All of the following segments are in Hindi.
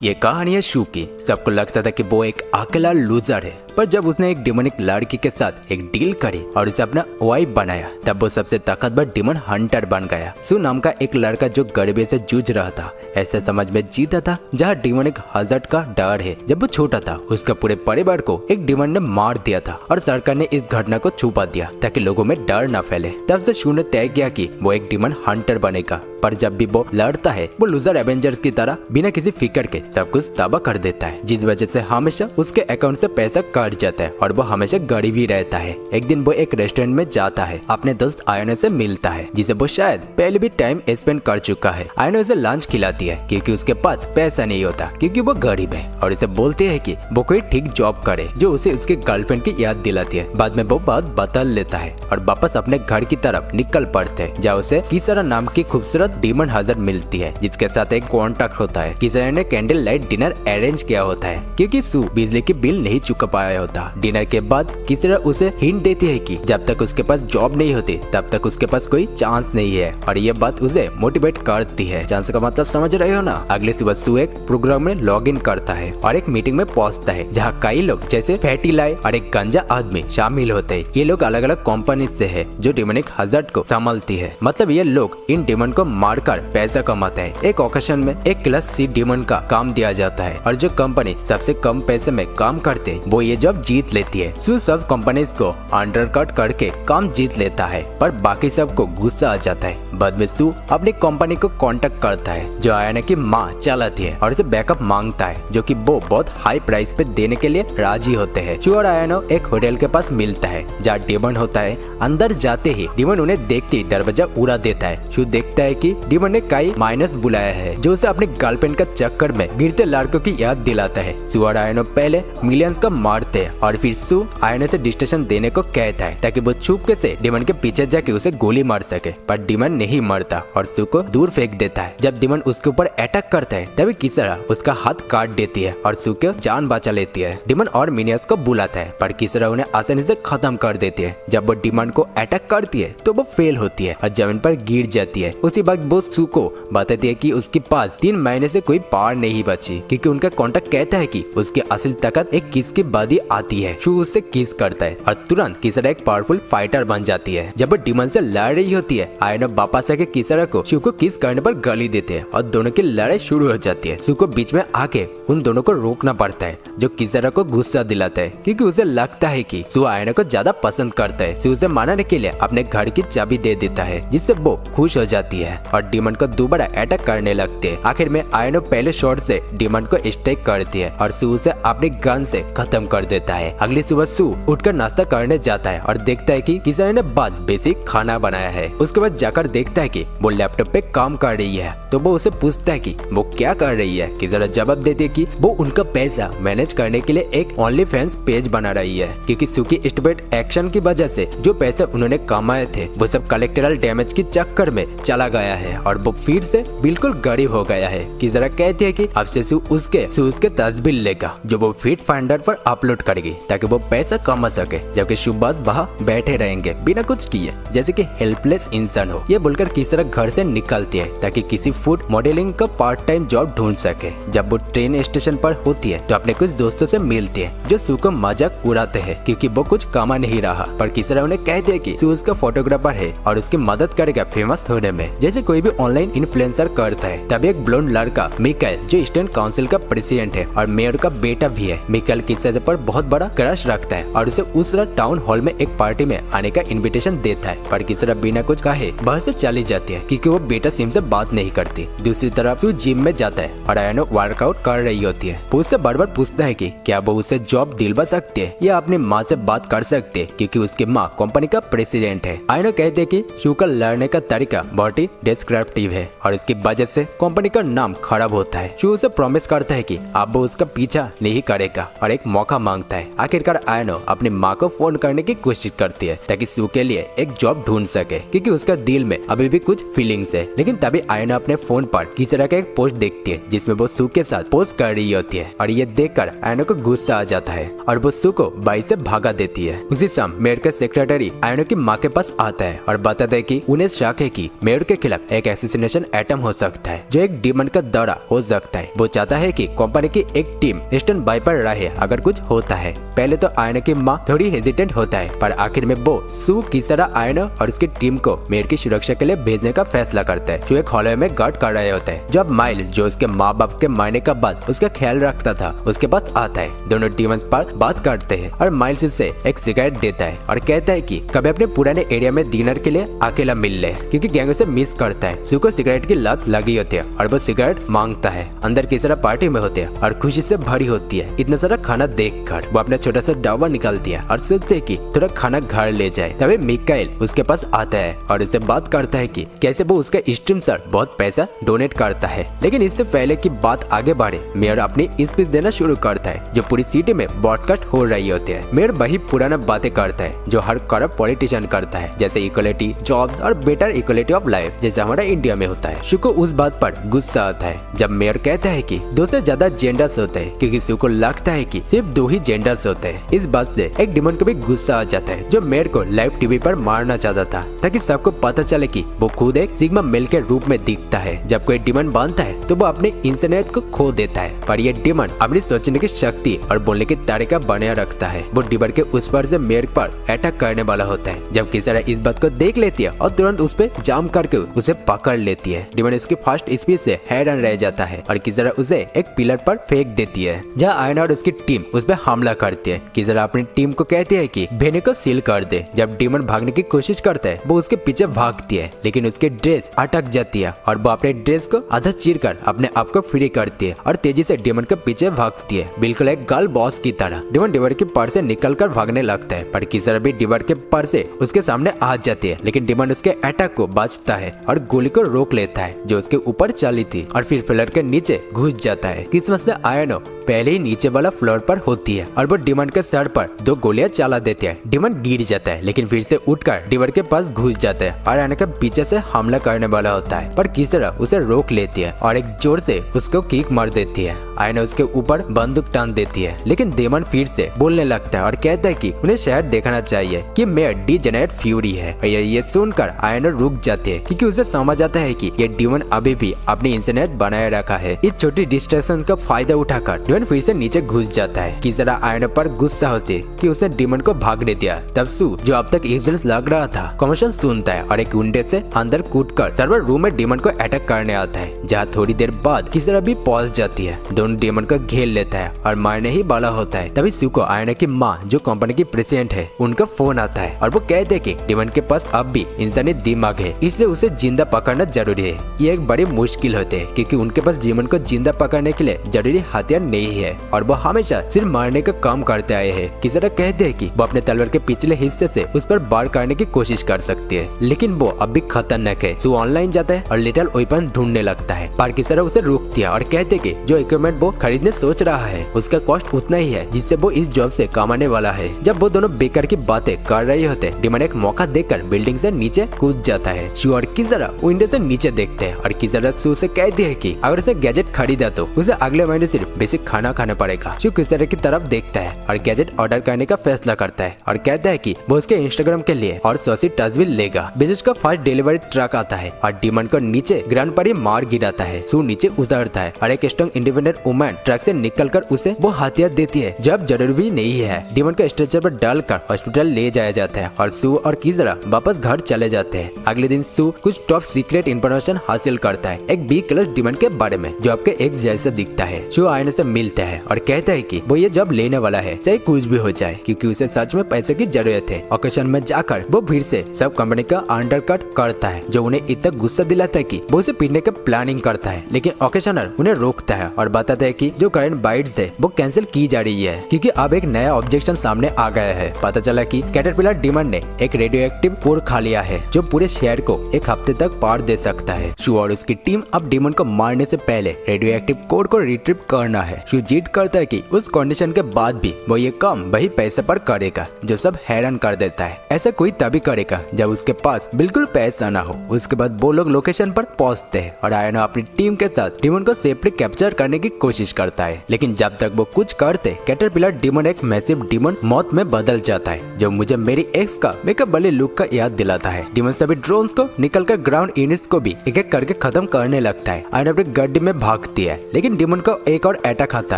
ये कहानी है शू की। सबको लगता था कि वो एक अकेला लूजर है, पर जब उसने एक डिमोनिक लड़की के साथ एक डील करी और उसे अपना वाइफ बनाया, तब वो सबसे ताकतवर डिमन हंटर बन गया। सू नाम का एक लड़का जो गरीबी से जूझ रहा था, ऐसे समझ में जीता था जहाँ डिमोनिक हजर्ड का डर है। जब वो छोटा था, उसका पूरे परिवार को एक डिमन ने मार दिया था और सरकार ने इस घटना को छुपा दिया ताकि लोगों में डर न फैले। तब से शू ने तय किया कि वो एक डिमन हंटर बनेगा, पर जब भी वो लड़ता है वो लूजर एवेंजर्स की तरह बिना किसी फिक्र के सब कुछ तबाह कर देता है, जिस वजह से हमेशा उसके अकाउंट से पैसा कट जाता है और वो हमेशा गरीब ही रहता है। एक दिन वो एक रेस्टोरेंट में जाता है, अपने दोस्त आयनो से मिलता है, जिसे वो शायद पहले भी टाइम स्पेंड कर चुका है। आयनो उसे लंच खिलाती है क्योंकि उसके पास पैसा नहीं होता, क्योंकि वो गरीब है, और इसे बोलती है कि वो कोई ठीक जॉब करे जो उसे उसके गर्लफ्रेंड की याद दिलाती है। बाद में वो बात बदल लेता है और वापस अपने घर की तरफ निकल पड़ते हैं, जहाँ उसे किसरा नाम की खूबसूरत डिमन हजर मिलती है, जिसके साथ एक कॉन्ट्रैक्ट होता है। किसरा ने कैंडल लाइट डिनर अरेंज किया होता है क्योंकि सू बिजली की बिल नहीं चुका पाया होता। डिनर के बाद किसरा उसे हिंट देती है कि जब तक उसके पास जॉब नहीं होती तब तक उसके पास कोई चांस नहीं है, और ये बात उसे मोटिवेट करती है। चांस का मतलब समझ रहे हो ना। अगले सुबह सू एक प्रोग्राम में लॉग इन करता है और एक मीटिंग में पहुंचता है, जहाँ कई लोग जैसे फैटी लाई और एक गंजा आदमी शामिल होते हैं। ये लोग अलग अलग कंपनी से है जो डिमोनिक हजर्ड को संभालती है। मतलब ये लोग इन डिमन को मारकर पैसा कमाते हैं। एक ओकेशन में एक क्लास सी डिमन का काम दिया जाता है और जो कंपनी सबसे कम पैसे में काम करते हैं वो ये जॉब जीत लेती है। सू सब कंपनीज को अंडरकट करके काम जीत लेता है, पर बाकी सबको गुस्सा आ जाता है। बाद में सू अपनी कंपनी को कांटेक्ट करता है जो आयना की माँ चलाती है और उसे बैकअप मांगता है, जो कि वो बहुत हाई प्राइस पे देने के लिए राजी होते हैं। सू और आयनो एक होटल के पास मिलता है जहाँ डिमन होता है। अंदर जाते ही डिमन उन्हें देखते ही दरवाजा उड़ा देता है। सू देखता है कि डिमन ने कई माइनस बुलाया है जो उसे अपने गर्लफ्रेंड का चक्कर में गिरते लड़कों की याद दिलाता है। सू और आयनो पहले मिलियंस का मारते हैं और फिर सू आयनो से डिस्टेंस देने को कहता है ताकि वो छुपके से डिमन के पीछे जाके उसे गोली मार सके, पर डिमन नहीं मरता और सू को दूर फेंक देता है। जब डिमन उसके ऊपर अटैक करता है तभी किसरा उसका हाथ काट देती है और सू को जान बचा लेती है। डिमन और मिनियंस को बुलाता है पर किसरा उन्हें आसानी से खत्म कर देती है। जब वो डिमन को अटैक करती है तो वो फेल होती है और जमीन पर गिर जाती है। उसी वक्त वो सू को बताती है कि उसके पास 3 महीने से कोई पावर नहीं बची, क्योंकि उनका कॉन्टेक्ट कहता है कि उसकी असली ताकत एक किस के बाद ही आती है। शू उससे किस करता है और तुरंत किसरा एक पावरफुल फाइटर बन जाती है। जब वो डिमन से लड़ रही होती है, आयनो वापस आके किसरा को शू को किस करने पर गाली देते हैं और दोनों की लड़ाई शुरू हो जाती है। शू को बीच में आके उन दोनों को रोकना पड़ता है, जो किसरा को गुस्सा दिलाता है क्योंकि उसे लगता है कि शू आयनो को ज्यादा पसंद करता है। शू उसे मनाने के लिए अपने घर की चाबी दे देता है, जिससे वो खुश हो जाती है और डिमन को दोबारा अटैक करने लगते हैं। आखिर में आयनो पहले शॉट से डिमन को स्ट्राइक करती है और सू उसे अपनी गन से खत्म कर देता है। अगली सुबह सू उठकर नाश्ता करने जाता है और देखता है कि किसरा ने बस बेसिक खाना बनाया है। उसके बाद जाकर देखता है कि वो लैपटॉप पे काम कर रही है, तो वो उसे पूछता है कि वो क्या कर रही है। किसरा जवाब देती है कि वो उनका पैसा मैनेज करने के लिए एक ओनली फैंस पेज बना रही है, क्योंकि सू की स्टूपिड एक्शन की वजह से जो पैसे उन्होंने कमाए थे वो सब कलेक्टरल डैमेज के चक्कर में चला गया है और वो फिर से बिल्कुल गरीब हो गया है। किसरा कहती है कि अब से सू उसके तस्वीर लेगा जो वो फीड फाइंडर पर अपलोड करेगी ताकि वो पैसा कमा सके, जबकि सुबह वहाँ बैठे रहेंगे बिना कुछ किए, जैसे कि हेल्पलेस इंसान हो। ये बोलकर किसरा घर से निकलती है ताकि किसी फूड मॉडलिंग का पार्ट टाइम जॉब ढूंढ सके। जब वो ट्रेन स्टेशन पर होती है तो अपने कुछ दोस्तों से मिलती है जो सू को मजाक उड़ाते हैं क्योंकि वो कुछ कमा नहीं रहा, पर किसरा उन्हें कहती है कि सू उसका फोटोग्राफर है और उसकी मदद करेगा फेमस होने में, जैसे कोई भी ऑनलाइन इन्फ्लुएंसर करता है। तभी एक ब्लोंड लड़का मिकाइल जो स्टूडेंट काउंसिल का प्रेसिडेंट है और मेयर का बेटा भी है, मिकाइल किसरा पर बहुत बड़ा क्रश रखता है और उसे उस रात टाउन हॉल में एक पार्टी में आने का इनविटेशन देता है, पर किसरा बिना कुछ कहे वहाँ से चली जाती है क्योंकि वो बेटा सिम से बात नहीं करती। दूसरी तरफ सू जिम में जाता है और आयनो वर्कआउट कर रही होती है। वो उससे बार बार पूछता है कि क्या वो उसे जॉब दिलवा सकती है या अपनी माँ से बात कर सकती है, क्योंकि उसकी माँ कंपनी का प्रेसिडेंट है। आयनो कहते हैं कि शू का लड़ने का तरीका बहुत ही डिस्क्रिप्टिव है और इसकी वजह से कंपनी का नाम खराब होता है। शू उसे प्रॉमिस करता है कि अब वो उसका पीछा नहीं करेगा और एक मौका मांग मांगता है। आखिरकार आयनो अपनी माँ को फोन करने की कोशिश करती है ताकि सू के लिए एक जॉब ढूंढ सके, क्योंकि उसका दिल में अभी भी कुछ फीलिंग्स है। लेकिन तभी आयनो अपने फोन पर किसरा का एक पोस्ट देखती है जिसमें वो सू के साथ पोस्ट कर रही होती है और ये देखकर आयनो को गुस्सा आ जाता है और वो सू को बाइक से भागा देती है। उसी समय मेयर का सेक्रेटरी आयनो की माँ के पास आता है और बताता है कि उन्हें शक है कि मेयर के खिलाफ एक एसेसिनेशन अटेम्प्ट हो सकता है जो एक डीमन का दौरा हो सकता है। वो चाहता है कि कंपनी की एक टीम स्टैंड बाय पर रहे अगर कुछ होता है। पहले तो आयनो की माँ थोड़ी हेजिटेंट होता है, पर आखिर में वो सू, किसरा, आयनो और उसकी टीम को मेयर की सुरक्षा के लिए भेजने का फैसला करता है, जो एक हॉलवे में गार्ड कर रहे होते हैं। जब माइल्स, जो उसके माँ बाप के मरने के बाद उसका ख्याल रखता था, उसके पास आता है। दोनों डीमंस पर बात करते हैं और माइल्स उसे एक सिगरेट देता है और कहता है कि कभी अपने पुराने एरिया में डिनर के लिए अकेला मिल ले, क्योंकि गैंग उसे मिस करता है। सू को सिगरेट की लत लगी होती है और वो सिगरेट मांगता है। अंदर किसरा पार्टी में होते हैं और खुशी से भरी होती है। इतना सारा खाना देखकर वो अपना छोटा सा डब्बा निकालती है और सोचते है कि थोड़ा खाना घर ले जाए। तभी मिकाइल उसके पास आता है और उससे बात करता है कि कैसे वो उसका स्ट्रीम सर बहुत पैसा डोनेट करता है। लेकिन इससे पहले की बात आगे बढ़े, मेयर अपनी स्पीच देना शुरू करता है जो पूरी सिटी में ब्रॉडकास्ट हो रही होती है। मेयर वही पुराना बातें करता है जो हर करप्ट पॉलिटिशियन करता है, जैसे इक्वलिटी, जॉब्स और बेटर इक्वलिटी ऑफ लाइफ, जैसे हमारा इंडिया में होता है। सू को उस बात पर गुस्सा आता है जब मेयर कहता है कि 2 से ज्यादा जेंडर्स होते हैं, क्योंकि सू को लगता है कि सिर्फ 2 ही जेंडर्स होते हैं। इस बात से एक डिमन को भी गुस्सा आ जाता है जो मेयर को लाइव टीवी पर मारना चाहता था, ताकि सबको पता चले कि वो खुद एक सिग्मा मेल के रूप में दिखता है। जब कोई डिमन बनता है तो वो अपनी इंसानियत को खो देता है, पर ये डिमन अपनी सोचने की शक्ति और बोलने की तरीका बनाए रखता है। वो डिमन के उस पर से मेयर पर अटैक करने वाला होता है जब किसरा इस बात को देख लेती है और तुरंत उस पे जाम करके उसे पकड़ लेती है। डिमन उसकी फर्स्ट स्पीच से हैरान रह जाता है और किसरा उसे एक पिलर पर फेंक देती है, जहाँ आयना और उसकी टीम उस पर हमला करती है। किसरा अपनी टीम को कहती है कि भेने को सील कर दे। जब डिमन भागने की कोशिश करता है वो उसके पीछे भागती है, लेकिन उसकी ड्रेस अटक जाती है और वो अपने ड्रेस को आधा चीरकर अपने आप को फ्री करती है और तेजी से डिमन के पीछे भागती है, बिल्कुल एक गर्ल बॉस की तरह। डिमन डिवर के पर से निकलकर भागने लगता है, पर किसरा भी डिवर के पर से उसके सामने आ जाती है, लेकिन डिमन उसके अटैक को बचता है और गोली को रोक लेता है जो उसके ऊपर चली थी और फिर पिलर के नीचे घुस जाता है। किस्मत से आयनो पहले ही नीचे वाला फ्लोर पर होती है और वो डिमन के सर पर 2 गोलियां चला देती है। डिमन गिर जाता है, लेकिन फिर से उठकर डिवर के पास घुस जाता है और आयनो के पीछे से हमला करने वाला होता है, पर किसरा उसे रोक लेती है और एक जोर से उसको किक मार देती है। आयनो उसके ऊपर बंदूक टान देती है, लेकिन डेमन फिर से बोलने लगता है और कहता है कि उन्हें शायद देखना चाहिए कि मेयर डिजेनरेट फ्यूरी है। और ये सुनकर आयनो रुक जाती है, क्योंकि उसे समझ आता है कि ये डिमन अभी भी अपनी इंसानियत बनाए रखा है। इस छोटी डिस्ट्रैक्शन का फायदा उठाकर डिमन फिर से नीचे घुस जाता है। किसरा आयनो पर गुस्सा होती है कि उसने डिमन को भागने दिया। तब सू, जो अब तक यूजलेस लग रहा था, कमीशन सुनता है और एक विंडो से अंदर कूदकर सर्वर रूम में डिमन को अटैक करने आता है, जहाँ थोड़ी देर बाद किसरा भी पहुंच जाती है। दोनों डिमन को घेर लेता है और मारने ही वाला होता है। तभी सू को आयनो की माँ, जो कंपनी की प्रेसिडेंट है, उनका फोन आता है और वो कहते हैं कि डिमन के पास अब भी इंसानी दिमाग है, इसलिए उसे जिंदा पकड़ना जरूरी है। ये एक बड़ी मुश्किल होती है, क्योंकि उनके पास डिमन को जिंदा पकड़ने के लिए जरूरी हथियार नहीं है और वो हमेशा सिर्फ मारने का काम करते आए हैं। किसरा कहते हैं कि वो अपने तलवार के पिछले हिस्से से उस पर वार करने की कोशिश कर सकती है, लेकिन वो अब भी खतरनाक है। सू ऑनलाइन जाता है और लिटिल वेपन ढूंढने लगता है, पर किसरा उसे रोकती है और कहते कि जो इक्विपमेंट वो खरीदने सोच रहा है उसका कॉस्ट उतना ही है जिससे वो इस जॉब से कमाने वाला है। जब वो दोनों बेकार की बातें कर रहे होते, डिमन एक मौका देखकर बिल्डिंग से नीचे कूद जाता है। सू और किसरा विंडो से नीचे देखते हैं और किसरा सू से कहती है कि अगर उसे गैजेट खरीदा तो उसे अगले महीने सिर्फ बेसिक खाना खाना पड़ेगा। सू किसरा की तरफ देखता है और गैजेट ऑर्डर करने का फैसला करता है और कहता है कि वो उसके इंस्टाग्राम के लिए और 100 तस्वीर लेगा। बिजनेस का फर्स्ट डिलीवरी ट्रक आता है और डिमन को नीचे ग्राउंड पर ही मार गिराता है। सू नीचे उतरता है और एक स्ट्रॉन्ग इंडिपेंडेंट वुमन ट्रक से निकलकर उसे वो हथियार देती है जो अब जरूरी भी नहीं है। डिमन को स्ट्रेचर पर डालकर हॉस्पिटल ले जाया जाता है और सू और किसरा वापस घर चले जाते हैं। अगले दिन सू कुछ टॉप सीक्रेट इन्फॉर्मेशन हासिल करता है एक बी क्लास डिमन के बारे में जो आपके एक जैसा दिखता है। सू आयने से मिलता है और कहता है कि वो ये जॉब लेने वाला है चाहे कुछ भी हो जाए, क्योंकि उसे सच में पैसे की जरूरत है। ओकेशन में जाकर वो फिर से सब कंपनी का अंडरकट करता है, जो उन्हें इतना गुस्सा दिलाता है कि वो उसे पीटने का प्लानिंग करता है, लेकिन ओकेशनर उन्हें रोकता है और बताता बताता है कि जो करंट बाइट्स है वो कैंसिल की जा रही है क्योंकि अब एक नया ऑब्जेक्शन सामने आ गया है। पता चला कि कैटरपिलर डीमन ने एक रेडियो एक्टिव कोर खा लिया है जो पूरे शहर को एक हफ्ते तक पार दे सकता है। शू और उसकी टीम अब डीमन को मारने से पहले रेडियो एक्टिव कोर को रिट्रीव करना है। शू जीत करता है कि उस कंडीशन के बाद भी वो ये काम वही पैसे पर करेगा, जो सब हैरान कर देता है। ऐसा कोई तभी करेगा जब उसके पास बिल्कुल पैसा ना हो। उसके बाद वो लोग लोकेशन पर पहुंचते हैं और आयनो अपनी टीम के साथ डीमन को सेफली कैप्चर करने की कोशिश करता है। लेकिन जब तक वो कुछ करते कैटरपिलर डीमन एक मैसिव डीमन मौत में बदल जाता है जो मुझे मेरी एक्स का मेकअप वाले लुक का याद दिलाता है। डीमन सभी ड्रोन्स को निकलकर ग्राउंड यूनिट्स को भी एक एक करके खत्म करने लगता है। आयनो अपनी गड्डी में भागती है लेकिन डीमन को एक और अटैक आता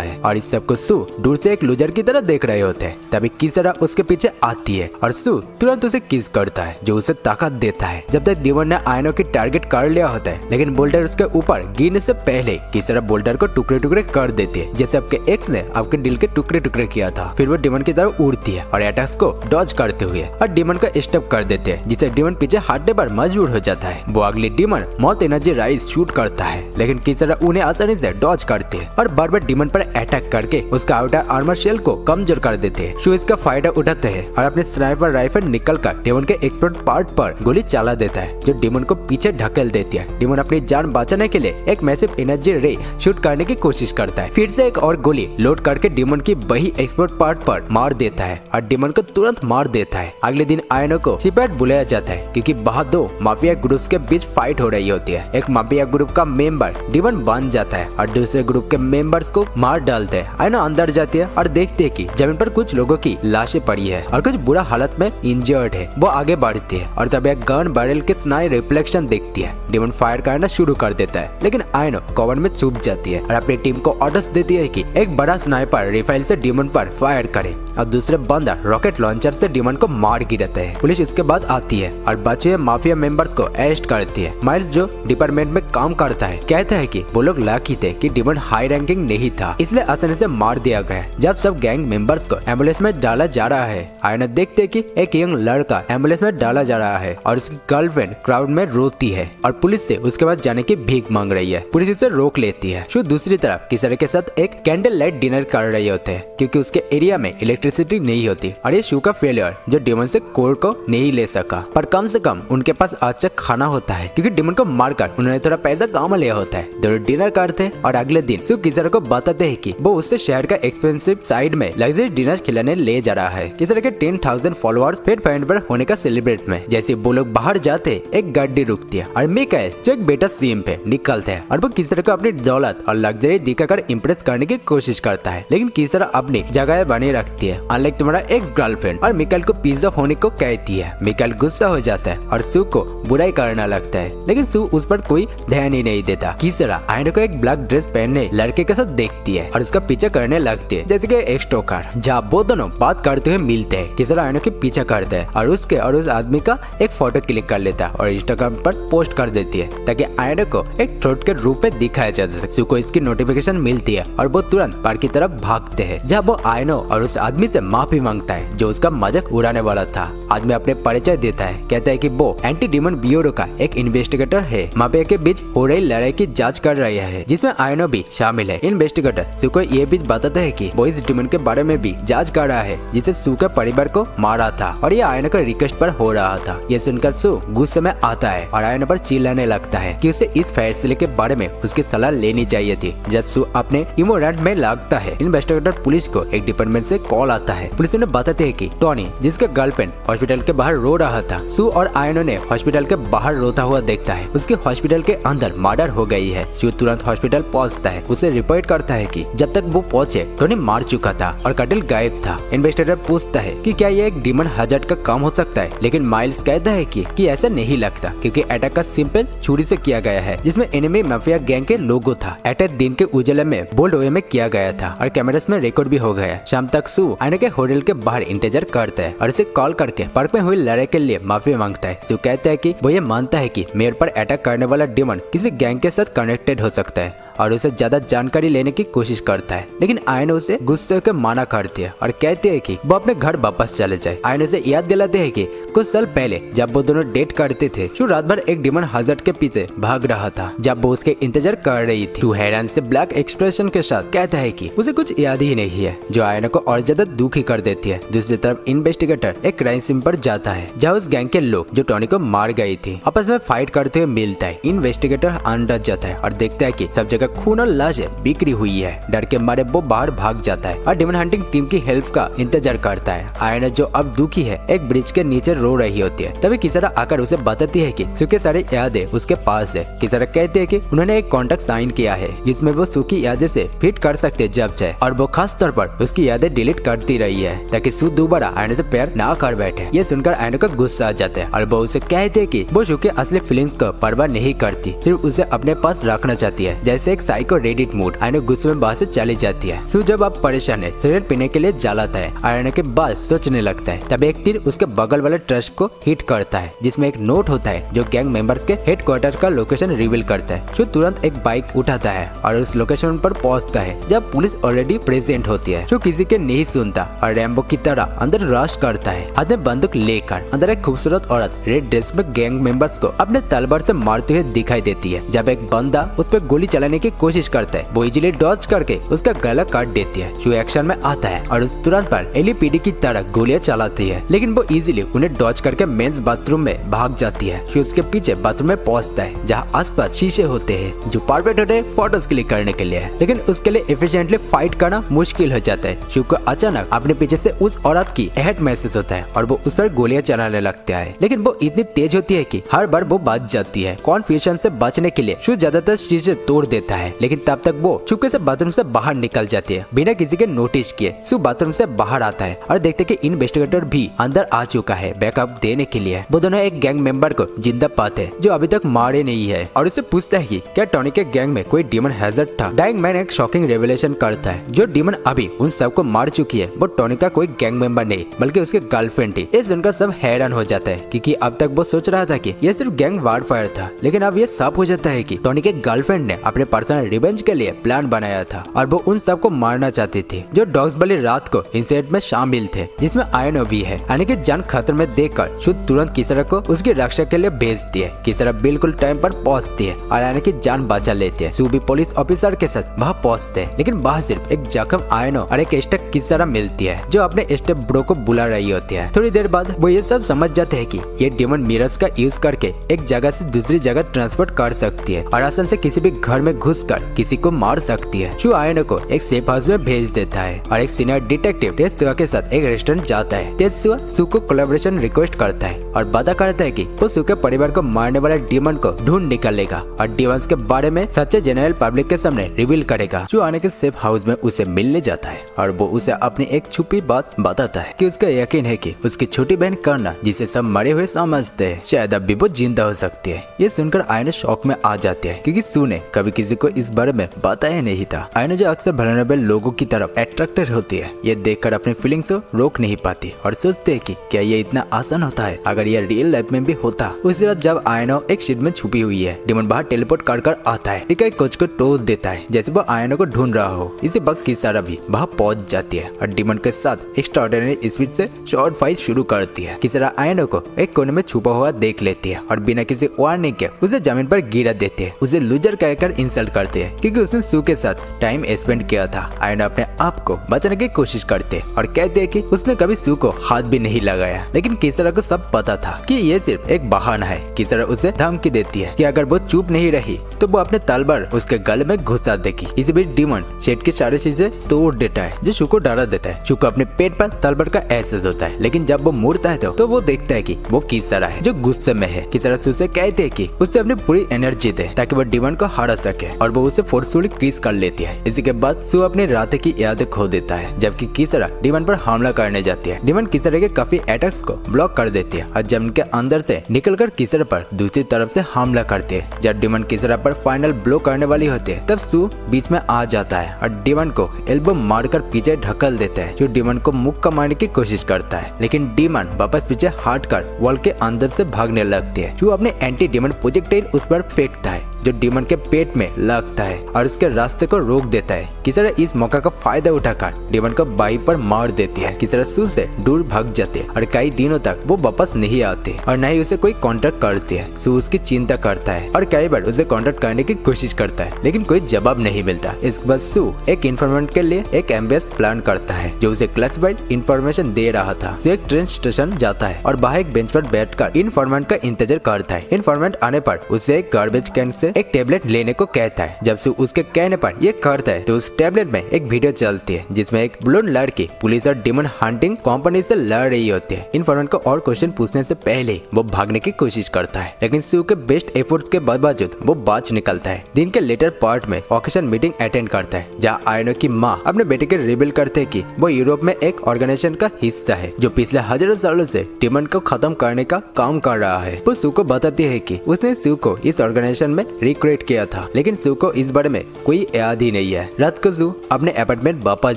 है और इस सबको सू दूर से एक लूजर की तरह देख रहे होते हैं। तभी किसरा उसके पीछे आती है और सू तुरंत उसे किस करता है जो उसे ताकत देता है। जब तक डीमन ने आयनो की टारगेट कर लिया होता है लेकिन बोल्डर उसके ऊपर गिरने से पहले किसरा बोल्डर को टुकड़े टुकड़े कर देती है जैसे आपके एक्स ने आपके दिल के टुकड़े टुकड़े किया था। फिर वो डीमन की तरफ उड़ती है और अटैक्स को डॉज करते हुए और डीमन को स्टॉप कर देते हैं जिससे डीमन पीछे हटने पर मजबूर हो जाता है। वो अगले डीमन मौत एनर्जी राइज शूट करता है लेकिन किसरा उन्हें आसानी से डॉज करते हैं और बार बार डीमन पर अटैक करके उसका आउटर आर्मर शेल को कमजोर कर देते हैं। शू इसका फायदा उठाते हैं और अपने स्नाइपर राइफल निकलकर डीमन के एक्सपोर्ट पार्ट पर गोली चला देता है जो डीमन को पीछे ढकेल देती है। डीमन अपनी जान बचाने के लिए एक मैसिव एनर्जी रे शूट करने की कोशिश करता है। फिर से एक और गोली लोड करके डीमन की वही एक्सपोर्ट पार्ट पर मार देता है और डीमन को तुरंत मार देता है। अगले दिन आयनो को शिपयार्ड बुलाया जाता है क्योंकि वहाँ दो माफिया ग्रुप्स के बीच फाइट हो रही होती है। एक माफिया ग्रुप का मेंबर डीमन बन जाता है और दूसरे ग्रुप के मेंबर्स को मार डालते हैं। आयनो अंदर जाती है और देखते है कि जमीन पर कुछ लोगों की लाशें पड़ी है और कुछ बुरा हालत में इंजर्ड है। वो आगे बढ़ती है और तब एक गन बैरल के स्नाई रिफ्लेक्शन देखती है। डीमन फायर करना शुरू कर देता है लेकिन आयनो कवर में छुप जाती है और अपनी टीम को ऑर्डर्स देती है कि एक बड़ा स्नाइपर रिफाइल से डीमन पर फायर करे और दूसरे बंदा रॉकेट लॉन्चर से डीमन को मार गिराते हैं। पुलिस इसके बाद आती है और बचे हुए माफिया मेंबर्स को अरेस्ट करती है। माइल्स जो डिपार्टमेंट में काम करता है कहता है कि वो लोग लकी थे कि डीमन हाई रैंकिंग नहीं था इसलिए आसानी से मार दिया गया। जब सब गैंग मेंबर्स को एम्बुलेंस में डाला जा रहा है आयनो देखते है कि एक यंग लड़का एम्बुलेंस में डाला जा रहा है और उसकी गर्लफ्रेंड क्राउड में रोती है और पुलिस से उसके बाद जाने की भीख मांग रही है। पुलिस उसे रोक लेती है। शू दूसरी तरफ किसरे के साथ एक कैंडल लाइट डिनर कर रहे होते हैं क्योंकि उसके एरिया में इलेक्ट्रिसिटी नहीं होती और ये शू का फेलियर जो डीमन से कोर को नहीं ले सका। पर कम से कम उनके पास अच्छा खाना होता है क्योंकि डीमन को मारकर उन्होंने थोड़ा पैसा कमा लिया होता है। दोनों डिनर करते हैं और अगले दिन शू किसरा को बताते हैं कि वो उससे शहर का एक्सपेंसिव साइड में लग्जरी डिनर खिलाने ले जा रहा है। किसरा के 10,000 फॉलोअर्स फेट पॉइंट पर होने का सेलिब्रेट में। जैसे वो लोग बाहर जाते एक गाड़ी रुकती है और मिकाएल जो एक बेटा सीम पे निकलते हैं और वो किसरा को अपनी दौलत और लग्जरी दिखाकर इम्प्रेस करने की कोशिश करता है लेकिन किसरा अपनी जगह बने रखती है अनलाइक तुम्हारा एक्स गर्लफ्रेंड और मिकाएल को पिज्जा होने को कहती है। मिकाएल गुस्सा हो जाता है और सू को बुराई करना लगता है लेकिन सू उस पर कोई ध्यान ही नहीं देता। किसरा आयनो को एक ब्लैक ड्रेस पहनने लड़के के साथ देखती है और उसका पीछा करने लगती है जैसे कि एक स्टोकर। जहाँ वो दोनों बात करते हुए मिलते हैं किसरा आयनो के पीछा करता है और उसके और उस आदमी का एक फोटो क्लिक कर लेता है और इंस्टाग्राम पर पोस्ट कर देती है ताकि आयनो को एक थ्रोट के रूप में दिखाया जा सके। सू को इसकी नोटिफिकेशन मिलती है और वो तुरंत पार्क की तरफ भागते हैं जहाँ वो आयनो और उस आदमी से माफी मांगता है जो उसका मजाक उड़ाने वाला था। आदमी अपने परिचय देता है कहता है कि वो एंटी डीमन ब्यूरो का एक इन्वेस्टिगेटर है। माफिया के बीच हो रही लड़ाई की जांच कर रहा है जिसमें आयनो भी शामिल है। इन्वेस्टिगेटर सू को ये भी बताता है कि वो इस डीमन के बारे में भी जांच कर रहा है जिसे सू के परिवार को मारा था और ये आयनो के रिक्वेस्ट पर हो रहा था। ये सुनकर सू गुस्से में आता है और आयनो पर चिल्लाने लगता है कि उसे इस फैसले के बारे में उसकी सलाह लेनी चाहिए थी। जब सू अपने इमोरेंट में लगता है इन्वेस्टिगेटर पुलिस को एक डिपार्टमेंट से कॉल आता है। पुलिस उन्हें बताते है कि टॉनी जिसका गर्लफ्रेंड हॉस्पिटल के बाहर रो रहा था सू और आयनो ने हॉस्पिटल के बाहर रोता हुआ देखता है। उसके हॉस्पिटल के अंदर मर्डर हो गई है। सू तुरंत हॉस्पिटल पहुंचता है। उसे रिपोर्ट करता है कि जब तक वो पहुंचे टोनी मार चुका था और कटिल गायब था। इन्वेस्टिगेटर पूछता है कि क्या ये एक डीमन हजार्ड का काम हो सकता है लेकिन माइल्स कहता है कि ऐसा नहीं लगता क्योंकि अटैक का सिंपल छुरी से किया गया है जिसमें एनिमी माफिया गैंग के लोगो था। अटैक दिन के उजाले में बोल्ड वे में किया गया था और कैमरास में रिकॉर्ड भी हो गया। शाम तक सू आयनो के होटल के बाहर इंतजार करता है और इसे कॉल करके पार्क में हुई लड़ाई के लिए माफी मांगता है। सू कहता है कि वो ये मानता है कि मेयर पर अटैक करने वाला डीमन किसी गैंग के साथ कनेक्टेड हो सकता है और उसे ज्यादा जानकारी लेने की कोशिश करता है, लेकिन आयनो उसे गुस्से होकर मना करती है और कहती है कि वो अपने घर वापस चले जाए। आयनो उसे याद दिलाते हैं कि कुछ साल पहले जब वो दोनों डेट करते थे, शू रात भर एक डिमन हजर्ड के पीछे भाग रहा था। जब वो उसके इंतजार कर रही थी, शू हैरान से ब्लैक एक्सप्रेशन के साथ कहता है कि उसे कुछ याद ही नहीं है, जो आयनो को और ज्यादा दुखी कर देती है। दूसरी तरफ इन्वेस्टिगेटर एक क्राइम सीन पर जाता है जहाँ उस गैंग के लोग जो टॉनी को मार गई थी आपस में फाइट करते हुए मिलता है। इन्वेस्टिगेटर अंदर जाता है और देखता है कि सब जगह खून और लाशें बिखरी हुई है। डर के मारे वो बाहर भाग जाता है और डिमन हंटिंग टीम की हेल्प का इंतजार करता है। आयना जो अब दुखी है एक ब्रिज के नीचे रो रही होती है। तभी किसारा आकर उसे बताती है कि सू के सारे यादें उसके पास है। किसारा कहते हैं कि उन्होंने एक कॉन्ट्रैक्ट साइन किया है जिसमें वो सू की यादें से फिट कर सकते जब चाहे, और वो खास तौर पर उसकी यादें डिलीट करती रही है ताकि सू दोबारा आयना से प्यार ना कर बैठे। ये सुनकर आयना का गुस्सा आ जाता है और वो उसे कहते हैं कि वो सू के असली फीलिंग्स को परवाह नहीं करती, सिर्फ उसे अपने पास रखना चाहती है। जैसे एक साइको रेडिट मूड। आयना गुस्से में वहाँ से चली जाती है। सू जब आप परेशान है सिगरेट पीने के लिए जलाता है। आयना के बाद सोचने लगता है। तब एक तीर उसके बगल वाले ट्रस्ट को हिट करता है जिसमें एक नोट होता है जो गैंग मेंबर्स के हेडक्वार्टर का लोकेशन रिवील करता है। सू तुरंत एक बाइक उठाता है और उस लोकेशन पर पहुंचता है जब पुलिस ऑलरेडी प्रेजेंट होती है। सू किसी के नहीं सुनता और रैम्बो की तरह अंदर रश करता है। हाथ में बंदूक लेकर अंदर एक खूबसूरत औरत रेड ड्रेस में गैंग मेंबर्स को अपने तलवार से मारते हुए दिखाई देती है। जब एक बंदा उस पर गोली चलाने की कोशिश करता है वो इजीली डॉज करके उसका गला काट देती है। सू एक्शन में आता है और उस तुरंत पर एलपीडी की तरह गोलियां चलाती है, लेकिन वो इजीली उन्हें डॉज करके मेंस बाथरूम में भाग जाती है। सू उसके पीछे बाथरूम में पहुंचता है जहाँ आसपास शीशे होते हैं जो परफेक्ट होते हैं फोटोज क्लिक करने के लिए, लेकिन उसके लिए एफिशिएंटली फाइट करना मुश्किल हो जाता है। सू को अचानक अपने पीछे से उस औरत की हेड महसूस होता है और वो उस पर गोलियां चलाने लगता है, लेकिन वो इतनी तेज होती है कि हर बार वो बच जाती है। कॉन्फ्यूजन से बचने के लिए सू ज्यादातर शीशे तोड़ देता है, लेकिन तब तक वो चुपके से बाथरूम से बाहर निकल जाती है बिना किसी के नोटिस किए। सू बाथरूम से बाहर आता है और देखते कि इन्वेस्टिगेटर भी अंदर आ चुका है बैकअप देने के लिए। वो दोनों एक गैंग मेंबर को जिंदा पाते हैं जो अभी तक मारे नहीं है और उससे पूछता है कि क्या टॉनी के गैंग में कोई डीमन हैजर्ड था। डाइंग मैन एक शॉकिंग रेवलेशन करता है जो डीमन अभी उन सबको मार चुकी है वो टॉनी का कोई गैंग मेंबर नहीं बल्कि उसके गर्लफ्रेंड थी। इस सुनकर सब हैरान हो जाता है क्योंकि अब तक वो सोच रहा था कि ये सिर्फ गैंग वारफायर था, लेकिन अब ये साफ हो जाता है कि टॉनी के गर्लफ्रेंड ने अपने पर्सनल रिवेंज के लिए प्लान बनाया था और वो उन सबको मारना चाहती थी जो डॉग्स वाली रात को इंसिडेंट में शामिल थे जिसमें आयनो भी है। यानी कि जान खतरे में देखकर सू तुरंत किसारा को उसकी रक्षा के लिए भेजती है। किसारा बिल्कुल टाइम पर पहुंचती है और आयनो की जान बचा लेती है। सू भी पुलिस ऑफिसर के साथ वहाँ पहुंचते हैं, लेकिन वहाँ सिर्फ एक जख्म आयनो और एक स्टेप किसारा मिलती है जो अपने स्टेप ब्रो को बुला रही होती है। थोड़ी देर बाद वो ये सब समझ जाते हैं कि ये डिमन मिरर्स का यूज करके एक जगह से दूसरी जगह ट्रांसपोर्ट कर सकती है और आसान से किसी भी घर में घुसकर किसी को मार सकती है। सू आयनो को एक सेफ हाउस में भेज देता है और एक सीनियर डिटेक्टिव तेत्सुआ के साथ एक रेस्टोरेंट जाता है। तेत्सुआ सू को कोलैबोरेशन रिक्वेस्ट करता है और वादा करता है कि वो सू के परिवार को मारने वाले डीमन को ढूंढ निकालेगा और डीमंस के बारे में सच्चे जनरल पब्लिक के सामने रिवील करेगा। सू आने के सेफ हाउस में उसे मिलने जाता है और वो उसे अपनी एक छुपी बात बताता है कि उसका यकीन है कि उसकी छोटी बहन करना जिसे सब मरे हुए समझते हैं शायद अब भी वो जिंदा हो सकती है। ये सुनकर आयना शॉक में आ जाती है क्योंकि सू ने कभी किसी को इस बारे में बताया नहीं था। आयना जो अक्सर वल्नरेबल लोगों की तरफ अट्रैक्टेड होती है ये देखकर अपनी फीलिंग्स को रोक नहीं पाती और सोचते है कि क्या ये इतना आसान होता है अगर ये रियल लाइफ में भी होता। उसी रात जब आयनो एक शीट में छुपी हुई है डिमन बाहर टेलीपोर्ट कर आता है। एक कोच को टोल देता है जैसे वो आयनो को ढूंढ रहा हो। इसी वक्त किसारा भी वहाँ पहुंच जाती है और डिमन के साथ एक्स्ट्राऑर्डिनरी स्पीड से शॉर्ट फाइट शुरू करती है। किसारा आयनो को एक कोने में छुपा हुआ देख लेती है और बिना किसी वार्निंग के उसे जमीन पर गिरा देती है। उसे लूजर कहकर इंसल्ट करते हैं क्योंकि उसने सू के साथ टाइम स्पेंड किया था। आयनो अपने आप को बचाने की कोशिश करते हैं और कहते हैं कि उसने कभी सू को हाथ भी नहीं लगाया, लेकिन किसारा को सब पता था कि ये सिर्फ एक बहाना है। किसारा उसे धमकी देती है कि अगर वो चुप नहीं रही तो वो अपने तलवार उसके गले में घुसा देगी। इसी बीच डिमन शेड के सारे चीजें तोड़ देता है जो सू को डरा देता है। सू को अपने पेट पर तलवार का एहसास होता है, लेकिन जब वो मुड़ता है तो वो देखता है कि वो किसारा है जो गुस्से में है। किसारा सू से कहते हैं कि उसे अपनी पूरी एनर्जी दे ताकि वो डिमन को हरा सके और वो उसे फोर्सफुली किस कर लेती है। इसी के बाद सू अपनी रात की यादें खो देता है जबकि किसारा डिमन पर हमला करने जाती है। डिमन किसारा के काफी अटैक्स को ब्लॉक कर देती है और जमीन के अंदर से निकलकर किसारा पर दूसरी तरफ से हमला करती है। जब डिमन किसारा पर फाइनल ब्लो करने वाली होती है तब सू बीच में आ जाता है और डिमन को एल्बो मारकर पीछे ढकल देता है जो डिमन को मुक्का मारने की कोशिश करता है, लेकिन डिमन वापस पीछे हटकर वॉल के अंदर से भागने लगती है। जो अपने एंटी डिमन प्रोजेक्टाइल उस पर फेंकता है जो डिमन के पेट में लगता है और उसके रास्ते को रोक देता है। किसरा इस मौका का फायदा उठाकर डिमन को बाई पर मार देती है। किसरा सू से दूर भाग जाते हैं और कई दिनों तक वो वापस नहीं आते और न ही उसे कोई कांटेक्ट करती है। सू उसकी चिंता करता है और कई बार उसे कांटेक्ट करने की कोशिश करता है, लेकिन कोई जवाब नहीं मिलता। इसके बाद सू एक इन्फॉर्मेंट के लिए एक एम्बेस प्लान करता है जो उसे क्लासिफाइड इन्फॉर्मेशन दे रहा था। सू एक ट्रेन स्टेशन जाता है और बाहर एक बेंच पर बैठकर इन्फॉर्मेंट का इंतजार करता है। इन्फॉर्मेंट आने पर उसे एक गार्बेज कैन से एक टेबलेट लेने को कहता है। जब सू उसके कहने पर ये करता है तो उस टेबलेट में एक वीडियो चलती है जिसमें एक ब्लोंड लड़की पुलिस और डिमन हंटिंग कंपनी से लड़ रही होती है। इन्फॉर्मेंट को और क्वेश्चन पूछने से पहले वो भागने की कोशिश करता है, लेकिन सू के बेस्ट एफर्ट्स के बावजूद वो बच निकलता है। दिन के लेटर पार्ट में ऑकेशन मीटिंग अटेंड करता है जहाँ आयनो की माँ अपने बेटे के रिवील करते हैं कि वो यूरोप में एक ऑर्गेनाइजेशन का हिस्सा है जो पिछले हजारों सालों से डिमन को खत्म करने का काम कर रहा है। वो सू को बताती है कि उसने सू को इस ऑर्गेनाइजेशन में रिक्रूट किया था, लेकिन सू को इस बारे में कोई याद ही नहीं है। रात को सू अपने अपार्टमेंट वापस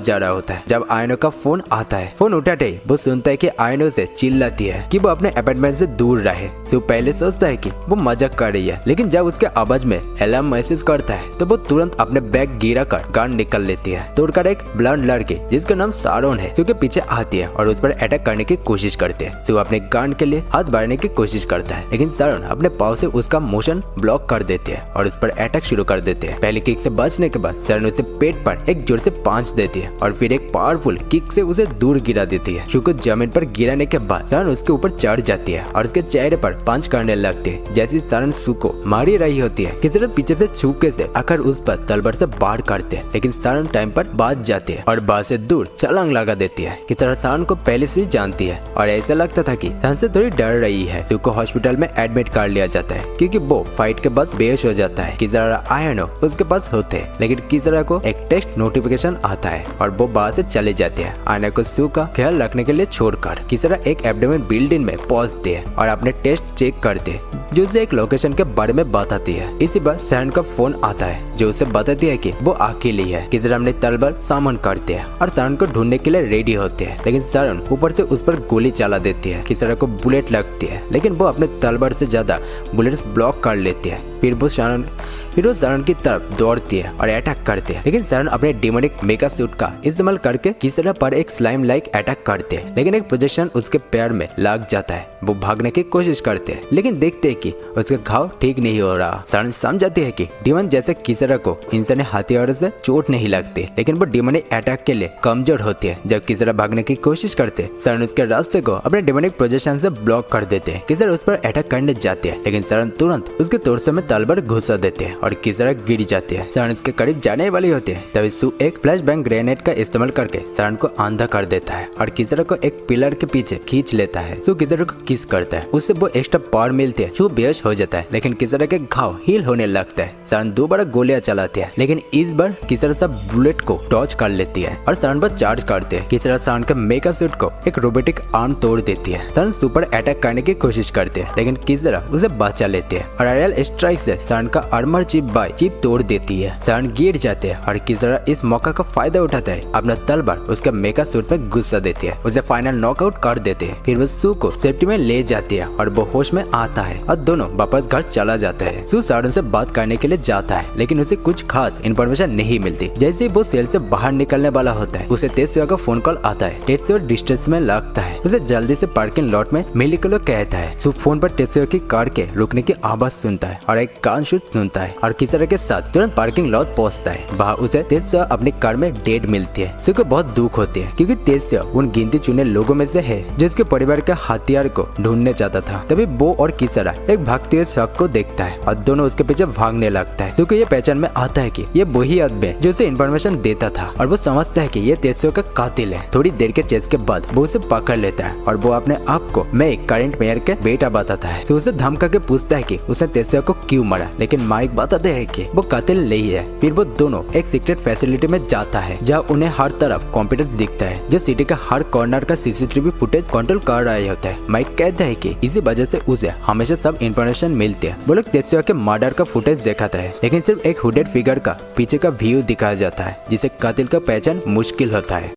जा रहा होता है जब आयनो का फोन आता है। फोन उठाते ही वो सुनता है कि आयनो से चिल्लाती है कि वो अपने अपार्टमेंट से दूर रहे। सू पहले सोचता है कि वो मजाक कर रही है, लेकिन जब उसके आवाज में अलार्म मैसेज करता है तो वो तुरंत अपने बैग गिरा कर गन निकल लेती है। तोड़कर एक ब्लॉन्ड लड़की जिसका नाम सारोन है सू के पीछे आती है और उस पर अटैक करने की कोशिश करते हैं। सू अपने गन के लिए हाथ बढ़ाने की कोशिश करता है, लेकिन सारोन अपने पाव से उसका मोशन ब्लॉक कर देते हैं और उस पर अटैक शुरू कर देते हैं। पहले किक से बचने के बाद सारोन उसे पेट पर एक जोर से पांच देती है और फिर एक पावरफुल किक से उसे दूर गिरा देती है। सू को जमीन पर गिराने के बाद सारोन उसके ऊपर चढ़ जाती है और उसके चेहरे पर पंच करने लगती है। जैसे सारोन सू को मार ही रही होती है कि सिर्फ पीछे से छुपके से आकर उस पर तलवार से वार करते हैं, लेकिन सारोन टाइम पर बच जाती है और बाहर से दूर छलांग लगा देती है। कि सारोन को पहले से जानती है और ऐसा लगता था कि सारोन से थोड़ी डर रही है। सू को हॉस्पिटल में एडमिट कर लिया जाता है क्योंकि वो फाइट के बाद बेहोश हो जाता है। किसरा आयनो उसके पास होते हैं, लेकिन किसरा को एक टेक्स्ट नोटिफिकेशन आता है और वो बाहर से चले जाते हैं। आयनो को सू का ख्याल रखने के लिए छोड़कर किसरा एक एब्डोमेन बिल्डिंग में पहुंचते हैं और अपने टेस्ट चेक करते हैं जो उसे एक लोकेशन के बारे में बताती है। इसी बार सारोन का फोन आता है जो उसे बताती है कि वो अकेली है। किसरा अपने तलवार सामन करते हैं और सारोन को ढूंढने के लिए रेडी होते हैं, लेकिन सारोन ऊपर से उस पर गोली चला देती है। किसरा को बुलेट लगती है, लेकिन वो अपने तलवार से ज्यादा बुलेट्स ब्लॉक कर लेती है। फिर वो सारोन की तरफ दौड़ती है और अटैक करते हैं, लेकिन सारोन अपने डिमोनिक मेगा सूट का इस्तेमाल करके किसरा पर एक स्लाइम लाइक अटैक करते हैं, लेकिन एक प्रोजेक्शन उसके पैर में लग जाता है। वो भागने की कोशिश करते हैं, लेकिन देखते हैं कि उसके घाव ठीक नहीं हो रहा। सारोन समझाती है कि डिमन जैसे किसरा को इंसानी हथियारों से चोट नहीं लगती, लेकिन वो डिमोनिक अटैक के लिए कमजोर होती है। जब किसरा भागने की कोशिश करते सारोन उसके रास्ते को अपने डिमोनिक प्रोजेक्शन से ब्लॉक कर देते हैं। किसरा उस पर अटैक करने जाते हैं, लेकिन सारोन तुरंत उसके तोरसे में तलवार घुसा देते हैं और किसरा गिर जाते हैं। सारोन उसके करीब जाने वाली होती है, तभी सू एक फ्लैश बैंग ग्रेनेड का इस्तेमाल करके सारोन को अंधा कर देता है और किसरा को एक पिलर के पीछे खींच लेता है। सू किसरा को किस करता है, उससे वो एक्स्ट्रा पावर मिलती है। सू बेहोश हो जाता है, लेकिन किसरा के घाव हील होने लगता है। सारोन दोबारा गोलियां चलाती है, लेकिन इस बार किसरा सब बुलेट को डॉज कर लेती है और सारोन पर चार्ज करते हैं। किसरा सारोन के मेगा सूट को एक रोबोटिक आर्म तोड़ देती है। सारोन सुपर अटैक करने की कोशिश करते हैं, लेकिन किसरा उसे बचा लेते हैं और एरियल स्ट्राइक से सारोन का आर्मर चिप बाय चिप तोड़ देती है। सारोन गिर जाते हैं और किसरा इस मौका का फायदा उठाता है, अपना तलवार उसके मेगा सूट में घुसा देती है, उसे फाइनल नॉकआउट कर देते हैं। फिर वो सू को सेफ्टी में ले जाती है और वो होश में आता है और दोनों वापस घर चला जाता है। सू सारोन से बात करने के लिए जाता है, लेकिन उसे कुछ खास इन्फॉर्मेशन नहीं मिलती। जैसे ही वो सेल से बाहर निकलने वाला होता है, उसे तेत्सुया का फोन कॉल आता है। तेत्सुया डिस्टेंस में लगता है, उसे जल्दी से पार्किंग लॉट में मिलने के लिए कहता है। सू फोन पर तेत्सुया की कार के रुकने की आवाज सुनता है और एक गन शूट सुनता है और किसरा के साथ तुरंत पार्किंग लॉट पहुंचता है। वहाँ उसे तेत्सुया अपनी कार में डेड मिलती है। सू को बहुत दुख होती है क्योंकि तेत्सुया उन गिनती चुने लोगों में से है जिसके परिवार के हथियार को ढूंढने जाता था। तभी वो और किसरा एक भागते हुए शख्स को देखता है और दोनों उसके पीछे भागने लगता है। सू को ये पहचान में आता है कि ये वही आदमी जो उसे इन्फॉर्मेशन देता था और वो समझता है कि ये तेत्सुया का कातिल है। थोड़ी देर के चेस के बाद वो उसे पकड़ लेता है और वो अपने आप को मैं एक करंट मेयर के बेटा बताता है। तो उसे धमका के पूछता है कि उसने तेत्सुया को क्यों मारा, लेकिन माइक बताते हैं कि वो कातिल नहीं है। फिर वो दोनों एक सीक्रेट फैसिलिटी में जाता है जहाँ उन्हें हर तरफ कंप्यूटर दिखता है जो सिटी का हर कॉर्नर का सीसीटीवी फुटेज कंट्रोल कर रहा होता है। माइक कहता है कि इसी वजह से उसे हमेशा सब इन्फॉर्मेशन मिलती है। वो लोग तेत्सुया के मर्डर का फुटेज दिखाता है, लेकिन सिर्फ एक हुडेड फिगर का पीछे का व्यू दिखाया जाता है जिसे कातिल का पहचान मुश्किल होता है।